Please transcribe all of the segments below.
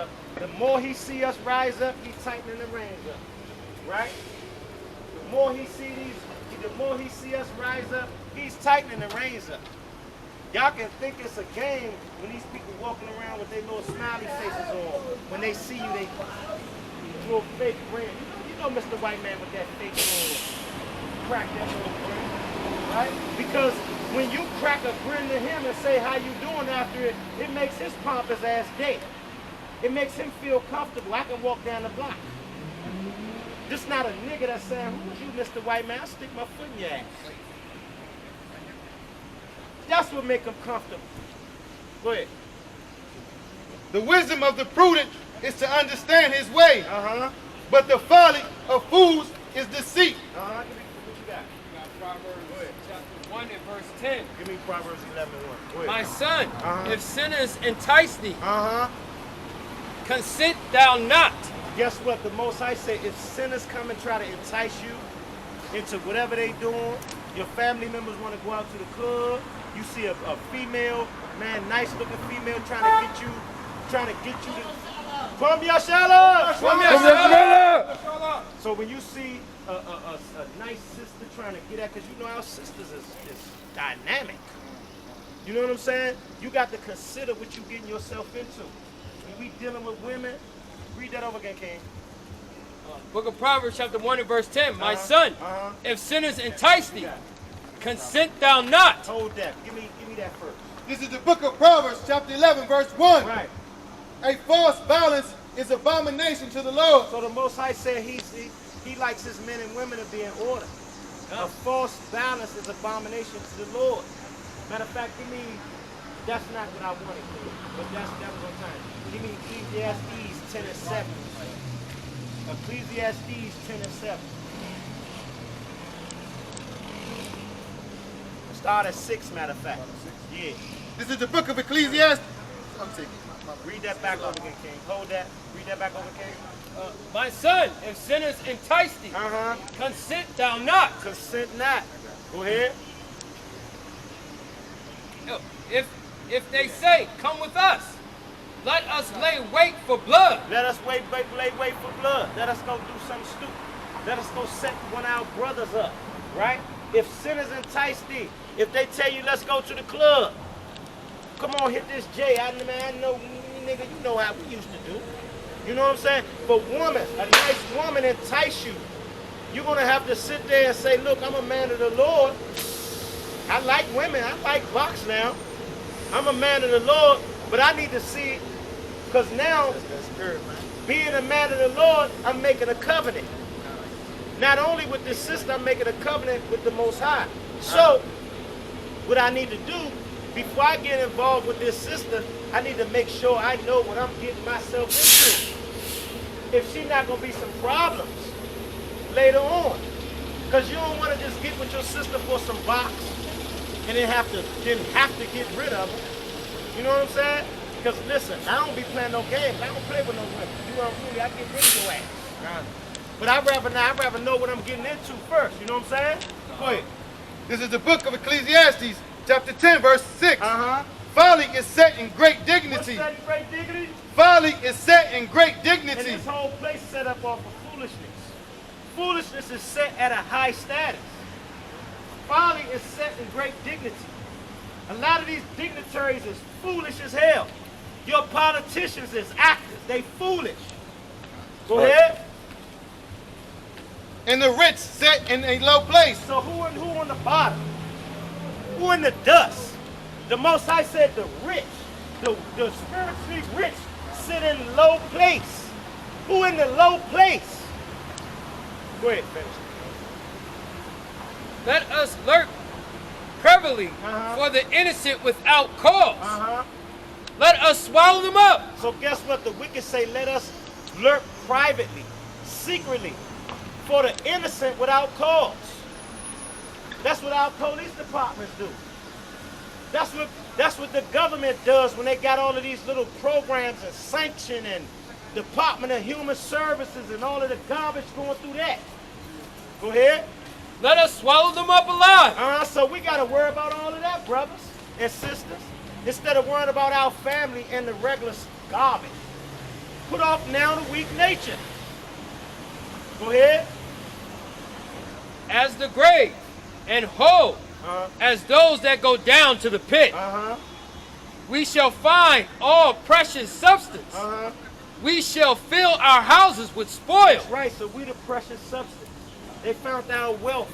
up. The more he see us rise up, he's tightening the reins up. Right? The more he see us rise up, he's tightening the reins up. Y'all can think it's a game when these people walking around with their little smiley faces on. When they see you, they little fake grin. You know Mr. White Man with that fake grin. Crack that little grin, right? Because when you crack a grin to him and say how you doing after it, it makes his pompous ass day. It makes him feel comfortable. I can walk down the block. This not a nigga that's saying, who's you, Mr. White Man? I'll stick my foot in your ass. That's what make him comfortable. Go ahead. The wisdom of the prudent is to understand his way. But the folly of fools is deceit. What you got? You got Proverbs chapter 1 and verse 10. Give me Proverbs 11 and 1. Go ahead. My son, if sinners entice thee, Uh-huh. consent thou not. Guess what? The Most High said, if sinners come and try to entice you into whatever they doing, your family members want to go out to the club, you see a female, man, nice looking female trying to get you to Kwambia Shala! So when you see a nice sister trying to get at, because you know our sisters is dynamic. You know what I'm saying? You got to consider what you're getting yourself into. When we dealing with women, read that over again, King. Book of Proverbs chapter 1 and verse 10. My son, if sinners entice thee, consent thou not. Hold that. Give me that first. This is the book of Proverbs, chapter 11, verse 1. Right. A false balance is abomination to the Lord. So the Most High said he likes his men and women to be in order. A false balance is abomination to the Lord. Matter of fact, that's not what I wanted, but that was on time. Give me Ecclesiastes 10 and 7. Ecclesiastes 10 and 7. Start at 6, matter of fact. Yeah. This is the book of Ecclesiastes. I'm taking Read that back over again, King. Hold that. Read that back over, King. My son, if sinners entice thee, consent thou not. Consent not. Go ahead. If they say, come with us, let us lay wait for blood. Let us wait for blood. Let us go do something stupid. Let us go set one of our brothers up, right? If sinners entice thee, if they tell you let's go to the club, come on, hit this J. I know, nigga, you know how we used to do. You know what I'm saying? But a nice woman entice you, you're gonna have to sit there and say, look, I'm a man of the Lord. I like women, I like box now. I'm a man of the Lord, but I need to see, because now, being a man of the Lord, I'm making a covenant. Not only with this sister, I'm making a covenant with the Most High. So, what I need to do, before I get involved with this sister, I need to make sure I know what I'm getting myself into. If she's not going to be some problems later on. Because you don't want to just get with your sister for some box and then have to get rid of her. You know what I'm saying? Because listen, I don't be playing no games. I don't play with no women. You know what I mean? I get rid of your ass. But I'd rather know what I'm getting into first. You know what I'm saying? Go ahead. This is the book of Ecclesiastes, chapter 10, verse 6. Folly is set in great dignity. What's that in great dignity? Folly is set in great dignity. And this whole place set up off of foolishness. Foolishness is set at a high status. Folly is set in great dignity. A lot of these dignitaries is foolish as hell. Your politicians is actors. They foolish. Go ahead. And the rich set in a low place. So who on the bottom? Who in the dust? The Most High said the rich, the spiritually rich sit in low place. Who in the low place? Go ahead, finish. Let us lurk privily for the innocent without cause. Let us swallow them up. So guess what? The wicked say, let us lurk privately, secretly, for the innocent without cause. That's what our police departments do. That's what the government does when they got all of these little programs and sanction and Department of Human Services and all of the garbage going through that. Go ahead. Let us swallow them up alive. So we got to worry about all of that, brothers and sisters, instead of worrying about our family and the regular garbage. put off now the weak nature. Go ahead. As the grave, and whole as those that go down to the pit. We shall find all precious substance. We shall fill our houses with spoil. That's right, so we the precious substance. They found our wealth.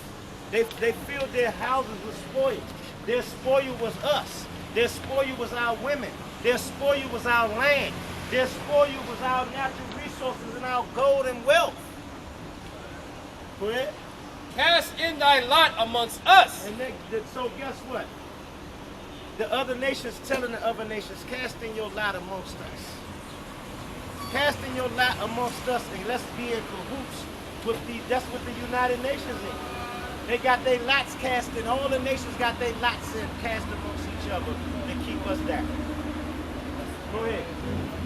They filled their houses with spoil. Their spoil was us. Their spoil was our women. Their spoil was our land. Their spoil was our natural resources and our gold and wealth. Go ahead. Cast in thy lot amongst us. And so guess what? The other nations telling the other nations, cast in your lot amongst us. Cast in your lot amongst us, and let's be in cahoots with that's what the United Nations is. They got their lots cast in. All the nations got their lots in cast amongst each other to keep us down. Go ahead.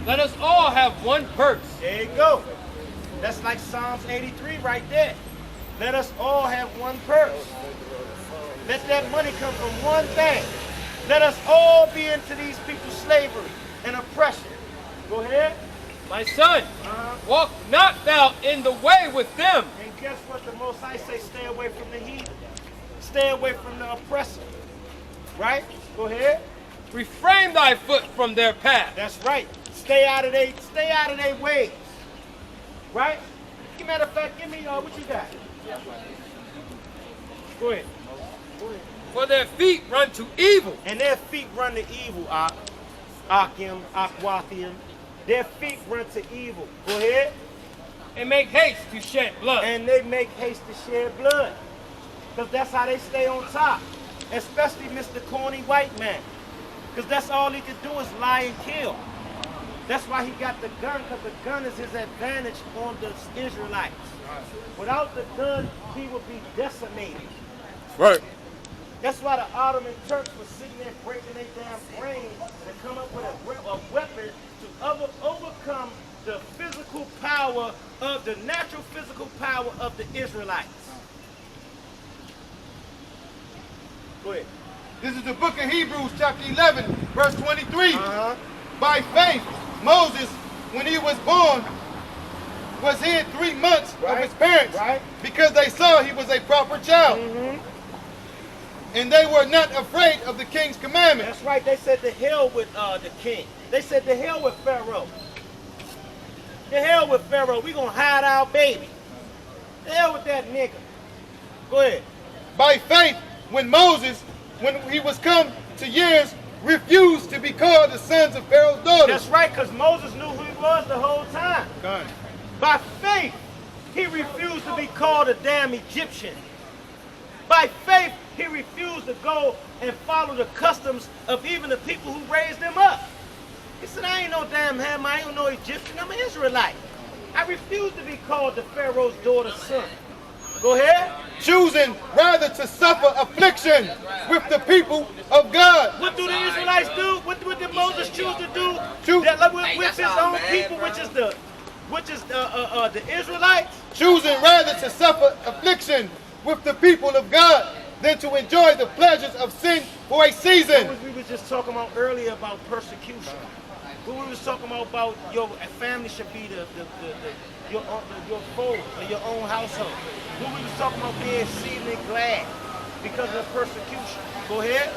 Let us all have one purse. There you go. That's like Psalms 83 right there. Let us all have one purse. Let that money come from one thing. Let us all be into these people's slavery and oppression. Go ahead. My son, walk not thou in the way with them. And guess what? The Most High say, stay away from the heathen. Stay away from the oppressor. Right? Go ahead. Refrain thy foot from their path. That's right. Stay out of their ways. Right? As a matter of fact, give me what you got. Go ahead. For their feet run to evil. And their feet run to evil, Akim, Akwathium. Their feet run to evil. Go ahead. And make haste to shed blood. And they make haste to shed blood. Because that's how they stay on top. Especially Mr. Corny White Man. Because that's all he can do is lie and kill. That's why he got the gun, because the gun is his advantage on the Israelites. Without the gun, he would be decimated. Right. That's why the Ottoman Turks were sitting there breaking their damn brains to come up with a weapon to overcome the physical power of the natural physical power of the Israelites. Go ahead. This is the book of Hebrews, chapter 11, verse 23. By faith, Moses, when he was born, was hid 3 months of his parents because they saw he was a proper child. And they were not afraid of the king's commandment. That's right. They said to hell with the king. They said to hell with Pharaoh. To hell with Pharaoh. We're going to hide our baby. To hell with that nigga. Go ahead. By faith, when Moses, when he was come to years, refused to be called the sons of Pharaoh's daughters. That's right, because Moses knew who he was the whole time. God. By faith, he refused to be called a damn Egyptian. By faith, he refused to go and follow the customs of even the people who raised him up. He said, I ain't no damn Ham, I ain't no Egyptian, I'm an Israelite. I refuse to be called the Pharaoh's daughter's son. Go ahead. Choosing rather to suffer affliction with the people of God. What do the Israelites do? What did Moses choose to do? Choose With his own people, which is the Israelites. Choosing rather to suffer affliction with the people of God than to enjoy the pleasures of sin for a season. What we were just talking about earlier about persecution. What we was talking about your family should be your fold or your own household. What we was talking about being exceedingly glad because of persecution. Go ahead.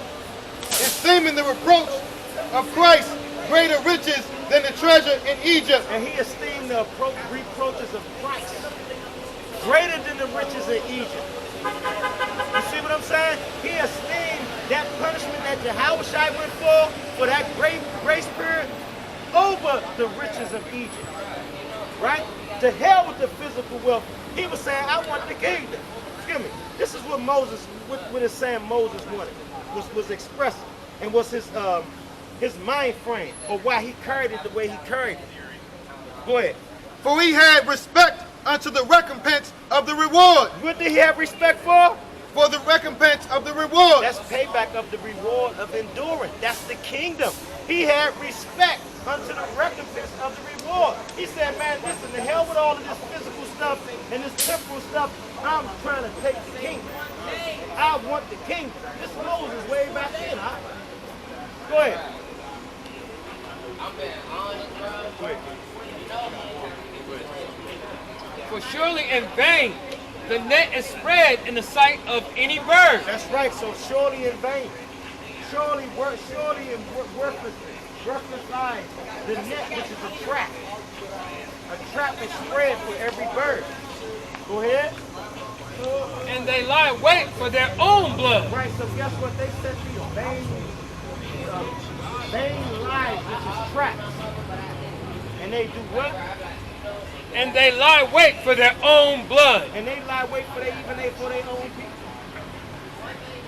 Esteeming the reproach of Christ greater riches than the treasure in Egypt. And he esteemed the reproaches of Christ greater than the riches in Egypt. You see what I'm saying? He esteemed that punishment that Yahushua went for that great grace period, over the riches of Egypt. Right? To hell with the physical wealth. He was saying, I want the kingdom. Excuse me. This is what Moses, what it's saying Moses wanted, was expressing, and was his mind frame, or why he carried it the way he carried it. Go ahead. For he had respect unto the recompense of the reward. What did he have respect for? For the recompense of the reward. That's payback of the reward of endurance. That's the kingdom. He had respect unto the recompense of the reward. He said, man, listen, to hell with all of this physical stuff and this temporal stuff, I'm trying to take the kingdom. I want the kingdom. This Moses way back then, huh? Go ahead. Go ahead. For surely in vain the net is spread in the sight of any bird. That's right. So surely in vain. Surely in worthless eyes. The net, which is a trap. A trap is spread for every bird. Go ahead. And they lie wait for their own blood. Right, so guess what? They set these vain lies, which is traps. And they do what? And they lie wait for their own blood. And they lie wait for their own people.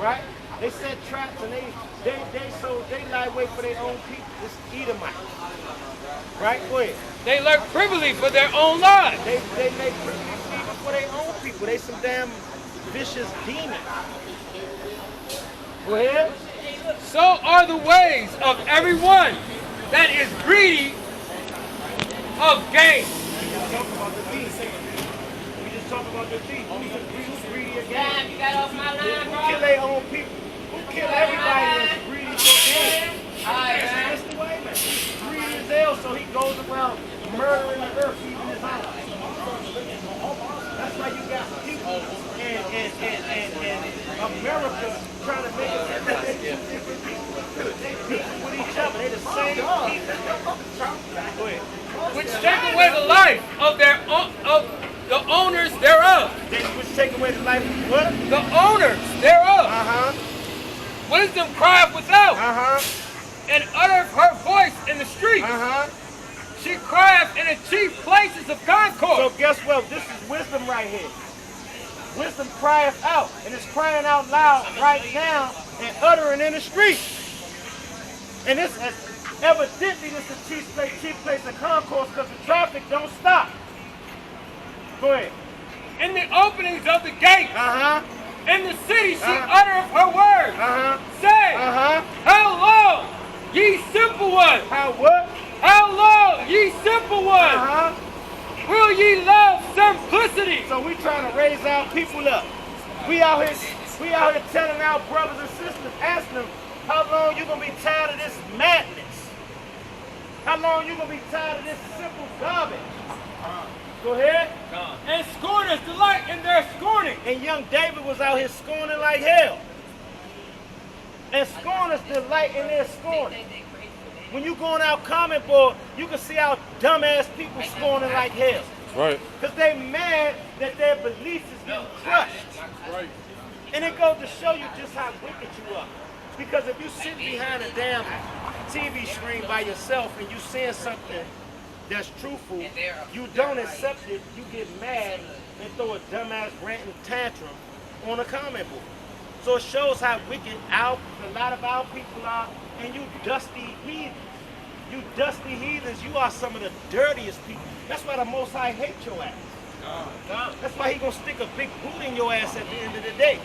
Right? They set traps and they lie wait for their own people. It's Edomite. Right? Go ahead. They lurk privily for their own lives. They make even for their own people. They some damn vicious demons. Go ahead. So are the ways of everyone that is greedy of gain. We just talked about the thief. Who's greedy of gain? You got off my line, Who bro? kill their own people? Who kill everybody that's greedy for gain? It's the white man. He's greedy as hell, so he goes around murdering the earth, even his own. That's why you got people in America trying to make it they beefing with each other. They the same people. Go ahead. Which take away the life of the owners thereof. Which take away the life of what? The owners thereof. Uh-huh. Wisdom crieth without, Uh-huh. and uttereth her voice in the street. Uh-huh. She crieth in the chief places of So concord. guess what? This is wisdom right here. Wisdom crieth out, and it's crying out loud right now and uttering in the street. And this evidently this is chief place of concourse because the traffic don't stop. Go ahead. In the openings of the gate, Uh-huh. in the city she Uh-huh. uttereth her words. Uh-huh. Say, Uh-huh. how long, ye simple ones? How what? How long, ye simple ones? Uh-huh. Will ye love simplicity? So we trying to raise our people up. We out here telling our brothers and sisters, asking them, how long you gonna be tired of this madness? How long you gonna be tired of this simple garbage? Go ahead. And scorners delight in their scorning. And young David was out here scorning like hell. And scorners delight in their scorning. When you go on our comment board, you can see how dumbass people scorning like hell. Right. Because they mad that their beliefs is getting crushed. Right. And it goes to show you just how wicked you are. Because if you sit behind a damn TV screen by yourself and you saying something that's truthful, you don't accept it, you get mad and throw a dumbass ranting tantrum on a comment board. So it shows how wicked a lot of our people are, and you dusty heathens. You dusty heathens, you are some of the dirtiest people. That's why the Most High hates your ass. That's why he gonna stick a big boot in your ass at the end of the day.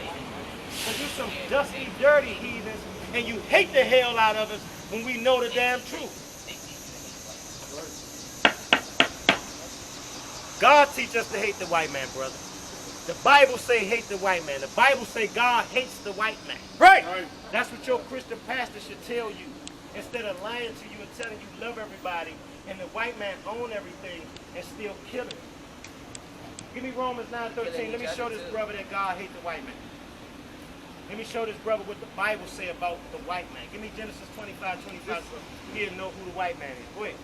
Because you some dusty, dirty heathens, and you hate the hell out of us when we know the damn truth. God teach us to hate the white man, brother. The Bible say hate the white man. The Bible say God hates the white man. Right. That's what your Christian pastor should tell you. Instead of lying to you and telling you love everybody and the white man own everything and still kill him. Give me Romans 9:13. Let me show this brother that God hates the white man. Let me show this brother what the Bible say about the white man. Give me Genesis 25:25 so he'll know who the white man is. Go ahead.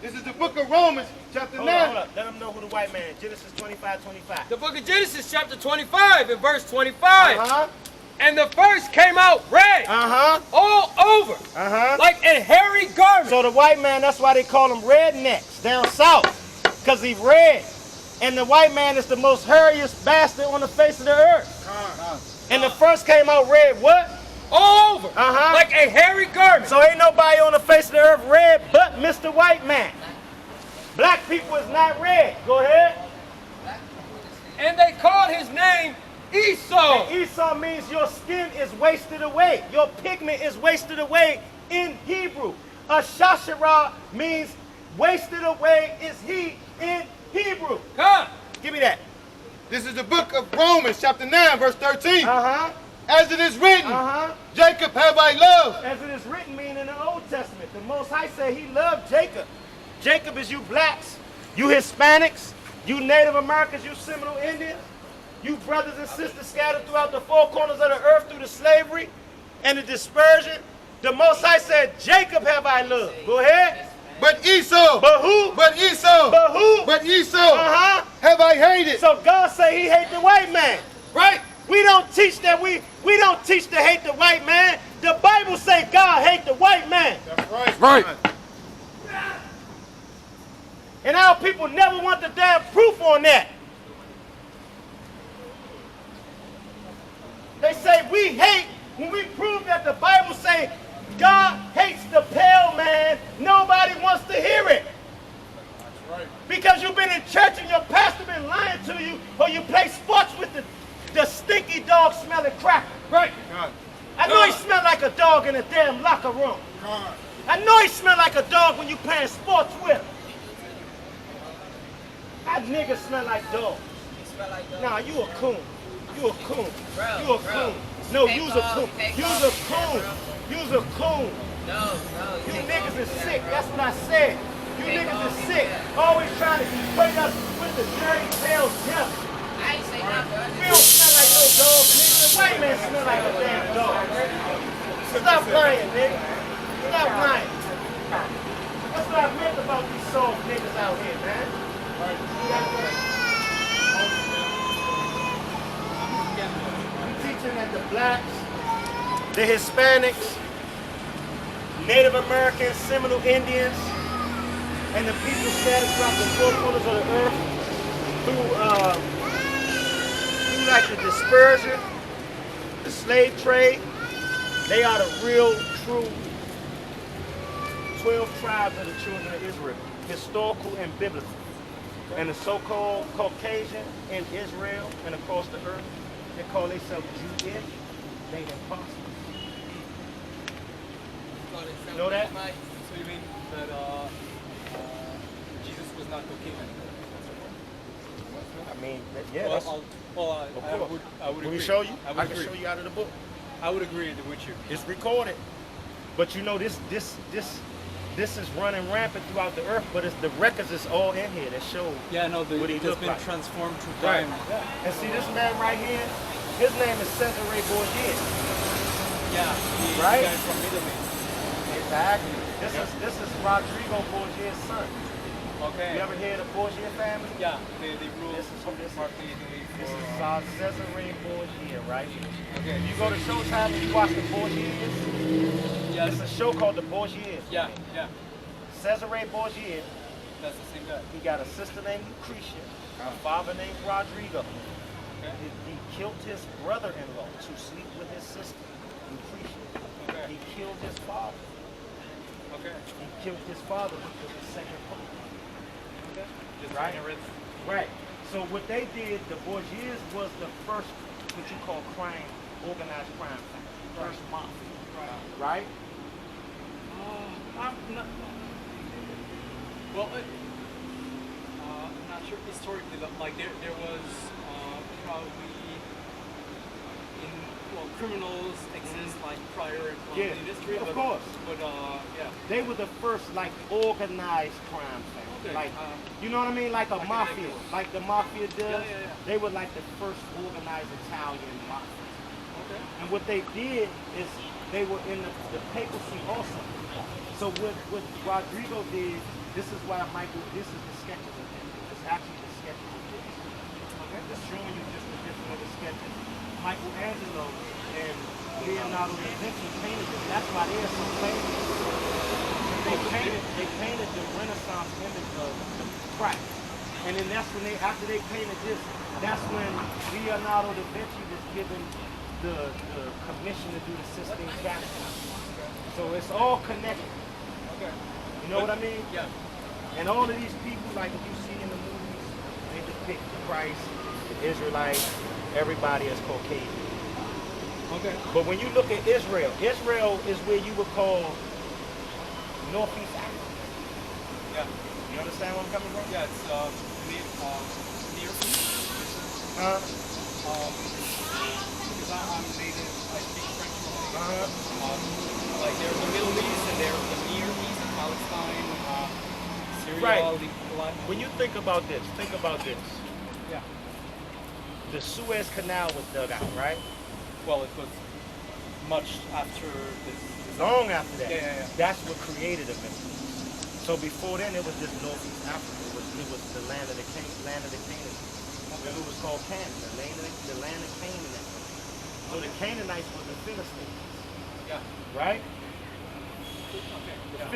This is the book of Romans, chapter 9. Hold up. Let them know who the white man is. Genesis 25:25. The book of Genesis chapter 25 and verse 25. Uh-huh. And the first came out red Uh-huh. all over, Uh-huh. like a hairy garment. So the white man, that's why they call him rednecks down south, because he's red. And the white man is the most hairiest bastard on the face of the earth. And the first came out red what? all over, Uh-huh. like a hairy garment. So ain't nobody on the face of the earth red but Mr. White Man. Black people is not red. Go ahead. And they called his name Esau. And Esau means your skin is wasted away. Your pigment is wasted away in Hebrew. Ashashara means wasted away is he in Hebrew. Come. Give me that. This is the book of Romans, chapter 9, verse 13. Uh-huh. As it is written, Uh-huh. Jacob have I loved. As it is written, meaning in the Old Testament, the Most High said he loved Jacob. Jacob is you blacks You Hispanics, you Native Americans, you Seminole Indians, you brothers and sisters scattered throughout the four corners of the earth through the slavery and the dispersion. The Most High said, Jacob have I loved. Go ahead. But Esau. But who? But Esau. But who? But Esau. Have I hated. So God say he hate the white man. Right? We don't teach that we don't teach to hate the white man. The Bible say God hate the white man. That's right. Right. And our people never want the damn proof on that. They say we hate when we prove that the Bible say God hates the pale man. Nobody wants to hear it. That's right. Because you've been in church and your pastor been lying to you, or you play sports with the stinky dog smelling cracker. Right. God. I know he smelled like a dog in a damn locker room. God. I know he smelled like a dog when you playing sports with him. That nigga smell like dogs. Nah, you a coon. You a coon. You a coon. No, you's a coon. You's a coon. You's a coon. You niggas is sick. That's what I said. You niggas is sick. Always trying to equate us with the dirty tail devil. I ain't say nothing. We don't smell like no dog, nigga. The white man smell like a damn dog. Stop lying, nigga. Stop lying. That's what I meant about these soft niggas out here, man. I'm teaching that the blacks, the Hispanics, Native Americans, Seminole Indians, and the people scattered throughout the four corners of the earth through like the dispersion, the slave trade, they are the real, true 12 tribes of the children of Israel, historical and biblical. And the so-called Caucasian in Israel and across the earth, they call themselves Jewish. They impossible. You know that? So you mean that Jesus was not Caucasian? I mean, yeah, that's... I would Can we agree. show you? I would I can agree. show you out of the book. I would agree with you. It's recorded. But you know, this is running rampant throughout the earth, but it's the records is all in here that show Yeah, no, what he it has looked been like. transformed through Right. time. And see this man right here, his name is Cesare Borgia. Yeah, the Right? guy from Italy. Exactly. This is Rodrigo Borgia's son. Okay. You ever hear of the Borgia family? Yeah, they ruled This is who this is. partly Italy This for... is Cesare Borgia, right? Okay. You go to Showtime and you watch the Borgias. Yes. It's a show called the Borgias. Yeah, yeah. Cesare Borgia, That's the same guy. he got a sister named Lucretia, a father named Rodrigo. Okay. He killed his brother-in-law to sleep with his sister, Lucretia. Okay. He killed his father. Okay. He killed his father, which was the second pope. Okay. Just Right. inherit. Right. So what they did, the Borgias was the first, what you call crime, organized crime family. First mafia. Right? I'm not... Well, I'm not sure historically, like there was probably criminals exist like prior Yeah, in history, of but, course. But yeah. They were the first like organized crime family. Okay, Like, you know what I mean? Like a like mafia, an like the mafia does. Yeah. They were like the first organized Italian mafia. Okay. And what they did is they were in the papacy also. So what Rodrigo did, this is why Michael, this is the sketches of him. It's actually the sketches of him. Okay. Just showing you just the different of the sketches. Michelangelo and Leonardo da Vinci painted them. That's why they're so famous. They painted the Renaissance image of Christ. And then that's when after they painted this, that's when Leonardo da Vinci was given the commission to do the Sistine Chapel. So it's all connected. Okay. You know what I mean? Yeah. And all of these people, like you see in the movies, they depict Christ, the Israelites, everybody as Caucasian. Okay. But when you look at Israel, Israel is where you would call Northeast Africa. Yeah. You understand where I'm coming from? Yeah, it's near East. Because I'm native, I speak French fluently. Like there's the Middle East and there's the Near East, Palestine, Syria, Right. Lebanon. When you think about this, Yeah. the Suez Canal was dug out, right? Well, it was much after this. Long after that. Yeah. That's what created the Middle East. So before then, it was just Northeast Africa. It was the land of the Canaanites. It was called Canaan, the land of Canaan. So the Canaanites were the Philistines, Yeah. right? Okay. The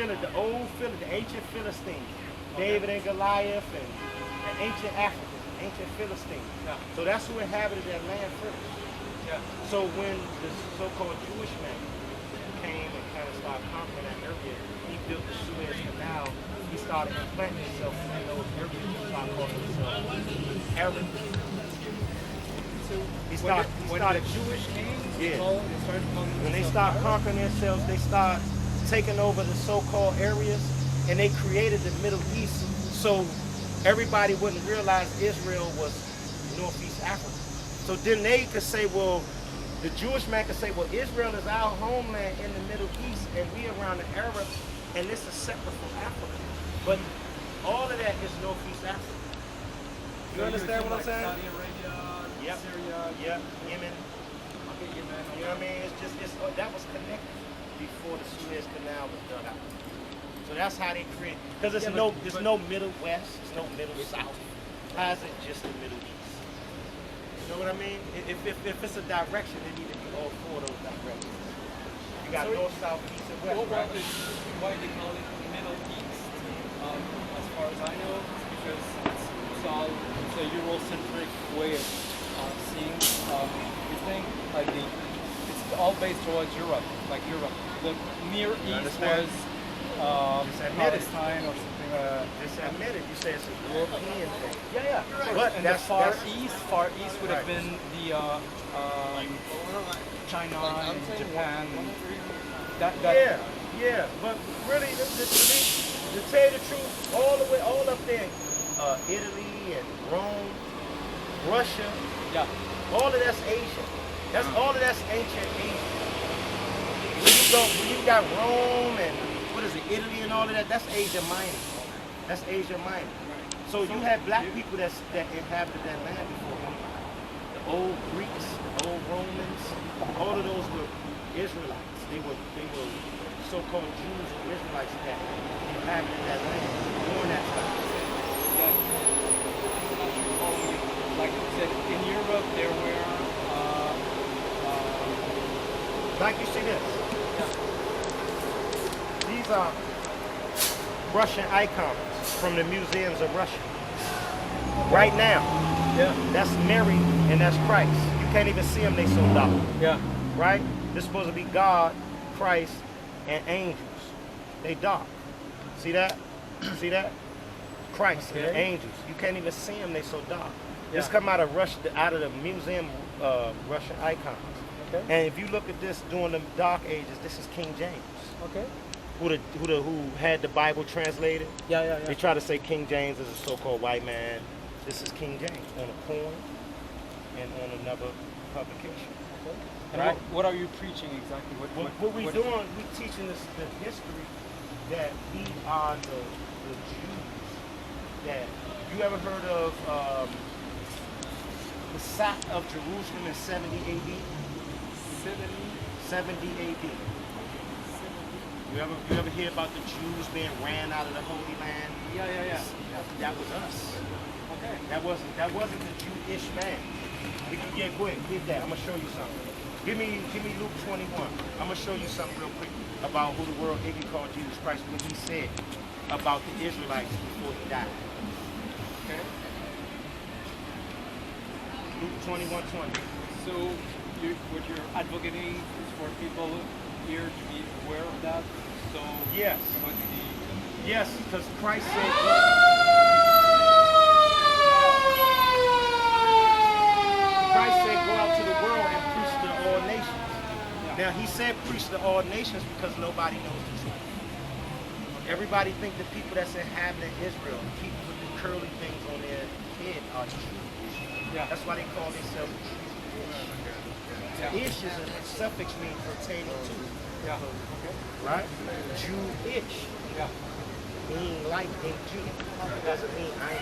ancient Philistines, David and Goliath, and the ancient Africans, ancient Philistines. Yeah. So that's who inhabited that land first. Yeah. So when the so-called Jewish man came and kind of started conquering that area, he built the Suez Canal. He started implanting himself in those areas. He started calling himself Arab. He started. When the Jewish came, Yeah. they started calling When they themselves start Arabs? conquering themselves, they start taking over the so-called areas, and they created the Middle East so everybody wouldn't realize Israel was Northeast Africa. So then they could say, well, the Jewish man could say, well, Israel is our homeland in the Middle East, and we around the Arabs, and this is separate from Africa. But all of that is Northeast Africa. You So understand you're what I'm saying? Saudi Arabia, Yep. Syria, Yep, Yemen. okay, Yemen. You know what I mean? That was connected before the Suez Canal was dug out. So that's how they create. Because there's no Middle West, there's no Middle South. How is it just the Middle East? You know what I mean? If it's a direction, it need to be all four of those directions. You got So north, south, east, and west. Well, Right? why they call it Middle East? As far as I know, it's because it's a Eurocentric way of seeing everything. Like it's all based towards Europe, like Europe. The Near East understand? was Just admit it. Palestine or something. Just admit it. You say it's a European thing. Yeah. But And the that's- Far that's- East would have Right. been the China and Japan. Yeah, but really, to tell you the truth, all up there, Italy and Rome, Russia, Yeah. all of that's Asia. All of that's ancient Asia. When you got Rome and what is it, Italy and all of that, that's Asia Minor. That's Asia Minor. So you had black people that inhabited that land before. The old Greeks, the old Romans, all of those were Israelites. They were so-called Jews or Israelites that inhabited that land during that time. Like you said, in Europe there were Like you see this. These are Russian icons from the museums of Russia. Right now, that's Mary and that's Christ. You can't even see them, they so dark. yeah. Right? They're supposed to be God, Christ, and angels. They dark. See that? See that? Christ and Okay. angels. You can't even see them, they so dark. This Yeah. come out of the museum Russian icons. Okay. And if you look at this during the Dark Ages, this is King James, Okay. who had the Bible translated. Yeah. They try to say King James is a so-called white man. This is King James on a coin and on another publication. And Right. what are you preaching exactly? What we doing? We teaching this the history that we are the Jews. That you ever heard of the sack of Jerusalem in 70 AD? 70 AD. You ever hear about the Jews being ran out of the Holy Land? Yeah. That was us. Okay. That wasn't the Jewish man. Yeah, go ahead, get that. I'm gonna show you something. Give me Luke 21. I'm gonna show you something real quick about who the world Iggy called Jesus Christ, what he said about the Israelites before he died. Okay. Luke 21:20. So what you're advocating is for people here to be aware of that. So Yes. what's the Yes, because Christ said. Christ said, go out to the world and preach to all nations. Now, he said preach to all nations because nobody knows the truth. Everybody think the people that's inhabiting Israel, the people with the curly things on their head are Jews. Yeah. That's why they call themselves Jewish. Ish is a suffix meaning pertaining to, Yeah. Okay. right? Jewish. Yeah. being like a Jew. It doesn't mean I